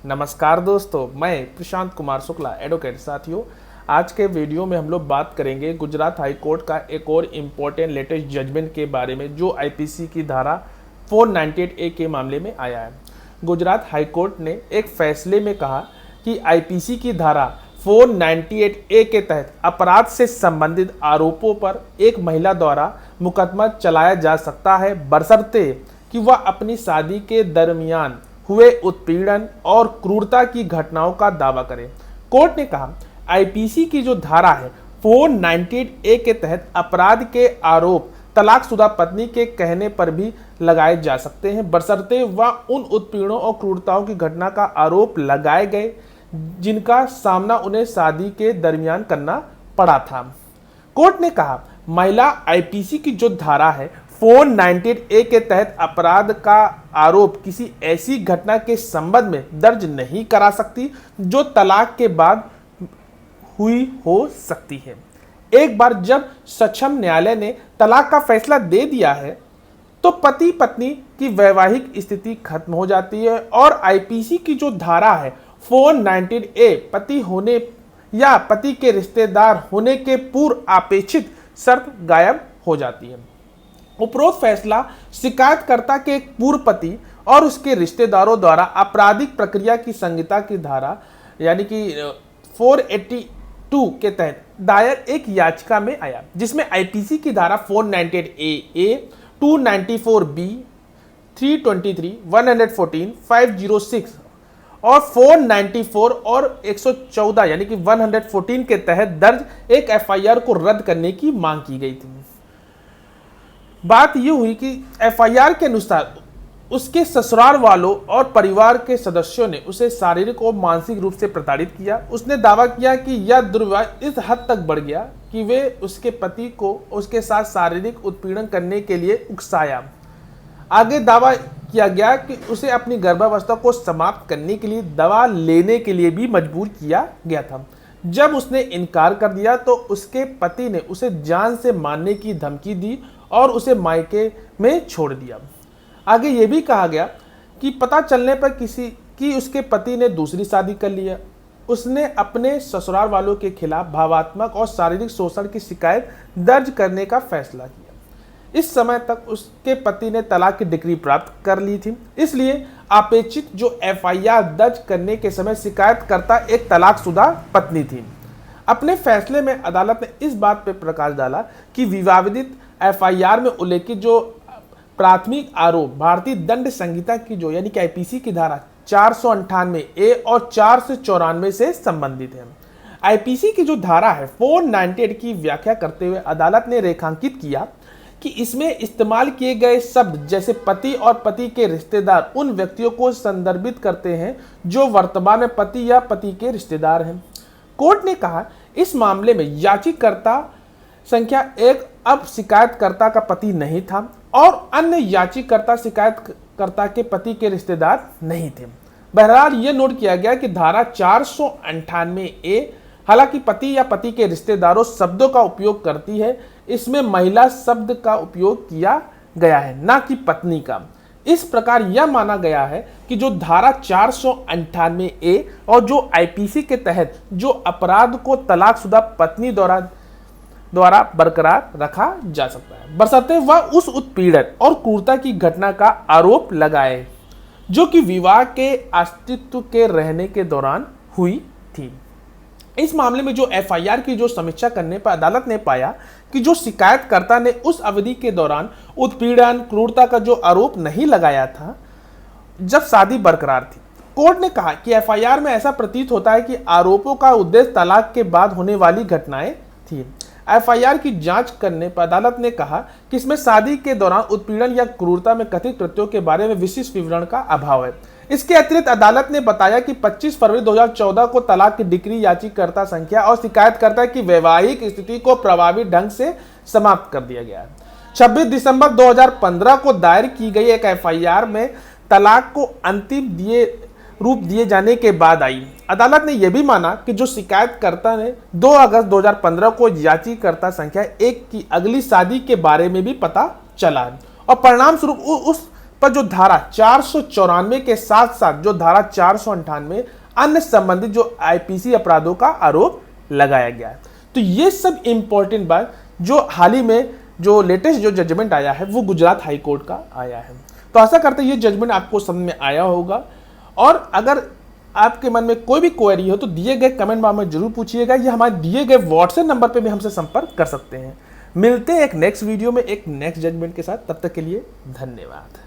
नमस्कार दोस्तों, मैं प्रशांत कुमार शुक्ला एडवोकेट। साथियों, आज के वीडियो में हम लोग बात करेंगे गुजरात हाई कोर्ट का एक और इम्पोर्टेंट लेटेस्ट जजमेंट के बारे में जो आईपीसी की धारा 498A के मामले में आया है। गुजरात हाई कोर्ट ने एक फैसले में कहा कि आईपीसी की धारा 498A के तहत अपराध से संबंधित आरोपों पर एक महिला द्वारा मुकदमा चलाया जा सकता है बशर्ते कि वह अपनी शादी के दरमियान हुए उत्पीड़न और क्रूरता की घटनाओं का दावा करें। कोर्ट ने कहा आईपीसी की जो धारा है 498A के तहत अपराध के आरोप तलाकशुदा पत्नी के कहने पर भी लगाए जा सकते हैं बशर्ते वह उन उत्पीड़नों और क्रूरताओं की घटना का आरोप लगाए गए जिनका सामना उन्हें शादी के दरमियान करना पड़ा था। कोर्ट ने कहा महिला आईपीसी की जो धारा है 498A के तहत अपराध का आरोप किसी ऐसी घटना के संबंध में दर्ज नहीं करा सकती जो तलाक के बाद हुई हो सकती है। एक बार जब सक्षम न्यायालय ने तलाक का फैसला दे दिया है तो पति पत्नी की वैवाहिक स्थिति खत्म हो जाती है और आईपीसी की जो धारा है 498A पति होने या पति के रिश्तेदार होने के पूर्व अपेक्षित शर्त गायब हो जाती है। उपरोक्त फैसला शिकायतकर्ता के एक पूर्व पति और उसके रिश्तेदारों द्वारा आपराधिक प्रक्रिया की संहिता की धारा यानी कि 482 के तहत दायर एक याचिका में आया जिसमें आईपीसी की धारा 498A, 294B, 323, 114, 506 और 494 और 114 यानी कि 114 के तहत दर्ज एक एफआईआर को रद्द करने की मांग की गई थी। बात यह हुई कि एफआईआर के अनुसार उसके ससुराल वालों और परिवार के सदस्यों ने उसे शारीरिक और मानसिक रूप से प्रताड़ित किया। उसने दावा किया कि यह दुर्व्यवहार इस हद तक बढ़ गया कि वे उसके पति को उसके साथ शारीरिक उत्पीड़न करने के लिए उकसाया। आगे दावा किया गया कि उसे अपनी गर्भावस्था को समाप्त करने के लिए दवा लेने के लिए भी मजबूर किया गया था। जब उसने इनकार कर दिया तो उसके पति ने उसे जान से मारने की धमकी दी और उसे मायके में छोड़ दिया। आगे ये भी कहा गया कि पता चलने पर कि उसके पति ने दूसरी शादी कर लिया। उसने अपने ससुराल वालों के खिलाफ भावात्मक और शारीरिक शोषण की शिकायत दर्ज करने का फैसला किया। इस समय तक उसके पति ने तलाक की डिग्री प्राप्त कर ली थी, इसलिए अपेक्षित जो एफआईआर दर्ज करने के समय शिकायतकर्ता एक तलाकशुदा पत्नी थी। अपने फैसले में अदालत ने इस बात पर प्रकाश डाला कि विवादित एफआईआर में उल्लेखित जो प्राथमिक आरोप भारतीय दंड संहिता की जो यानी कि आईपीसी की धारा 498A और 494 से संबंधित है। आईपीसी की जो धारा है 498 की व्याख्या करते हुए अदालत ने रेखांकित किया कि इसमें इस्तेमाल किए गए शब्द जैसे पति और पति के रिश्तेदार उन व्यक्तियों को संदर्भित करते हैं जो वर्तमान में पति या पति के रिश्तेदार हैं। कोर्ट ने कहा इस मामले में याचिकाकर्ता संख्या 1 अब शिकायतकर्ता का पति नहीं था और अन्य याचिकाकर्ता शिकायतकर्ता के पति के रिश्तेदार नहीं थे। बहरहाल यह नोट किया गया कि धारा 498A हालांकि पति या पति के रिश्तेदारों शब्दों का उपयोग करती है, इसमें महिला शब्द का उपयोग किया गया है न कि पत्नी का। इस प्रकार यह माना गया है कि जो धारा 498A और जो आईपीसी के तहत जो अपराध को तलाकशुदा पत्नी द्वारा बरकरार रखा जा सकता है बशर्ते वह उस उत्पीड़न और क्रूरता की घटना का आरोप लगाए जो कि विवाह के अस्तित्व के रहने के दौरान हुई थी। इस मामले में जो एफआईआर की जो समीक्षा करने पर अदालत ने पाया कि जो शिकायतकर्ता ने उस अवधि के दौरान उत्पीड़न क्रूरता का जो आरोप नहीं लगाया था जब शादी बरकरार थी। कोर्ट ने कहा कि एफआईआर में ऐसा प्रतीत होता है कि आरोपों का उद्देश्य तलाक के बाद होने वाली घटनाएं थी। एफआईआर की जांच करने पर अदालत ने कहा कि इसमें शादी के दौरान उत्पीड़न या क्रूरता में कथित कृत्यों के बारे में विशिष्ट विवरण का अभाव है। इसके अतिरिक्त अदालत ने बताया कि 25 फरवरी 2014 को तलाक की डिग्री याचिकाकर्ता संख्या और शिकायतकर्ता की वैवाहिक स्थिति को प्रभावी ढंग से समाप्त कर दिया गया है। 26 दिसंबर 2015 को दायर की गई एक एफआईआर में तलाक को अंतिम रूप दिए जाने के बाद आई। अदालत ने यह भी माना कि जो शिकायतकर्ता ने 2 अगस्त 2015 को याचिकाकर्ता संख्या 1 की अगली शादी के बारे में भी पता चला है और परिणाम स्वरूप उस पर जो धारा 494 के साथ साथ जो धारा 498 अन्य संबंधित जो आईपीसी अपराधों का आरोप लगाया गया है। तो ये सब इंपॉर्टेंट बात जो हाल ही में जो लेटेस्ट जो जजमेंट आया है वो गुजरात हाई कोर्ट का आया है। तो आशा करते हैं ये जजमेंट आपको समझ में आया होगा, और अगर आपके मन में कोई भी क्वेरी हो तो दिए गए कमेंट बॉक्स में जरूर पूछिएगा, या हमारे दिए गए व्हाट्सएप नंबर पे भी हमसे संपर्क कर सकते हैं। मिलते हैं एक नेक्स्ट वीडियो में एक नेक्स्ट जजमेंट के साथ, तब तक के लिए धन्यवाद।